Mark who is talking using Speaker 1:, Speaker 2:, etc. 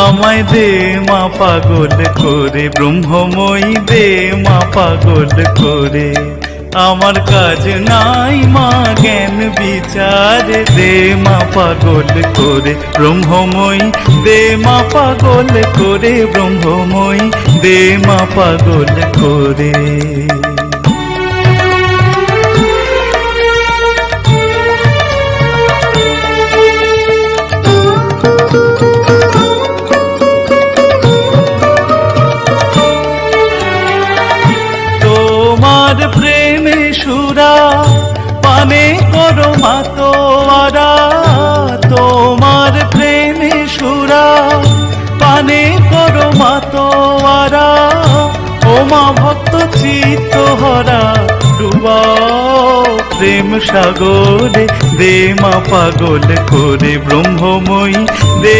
Speaker 1: আমায় দে মা পাগল করে, ব্রহ্মময়ী দে মা পাগল করে। আমার কাজ নাই মা জ্ঞান বিচার, দে মা পাগল করে ব্রহ্মময়ী, দে মা পাগল করে ব্রহ্মময়ী, দে মা পাগল করে। তোমার প্রেমে সুরা পানে করো মাতোয়ারা, তোমার প্রেমে সুরা পানে করো মাতোয়ারা। ও মা ভক্ত চিত্ত হরা ডুবাও প্রেম সাগরে, দে মা পাগল করে ব্রহ্মময়ী, দে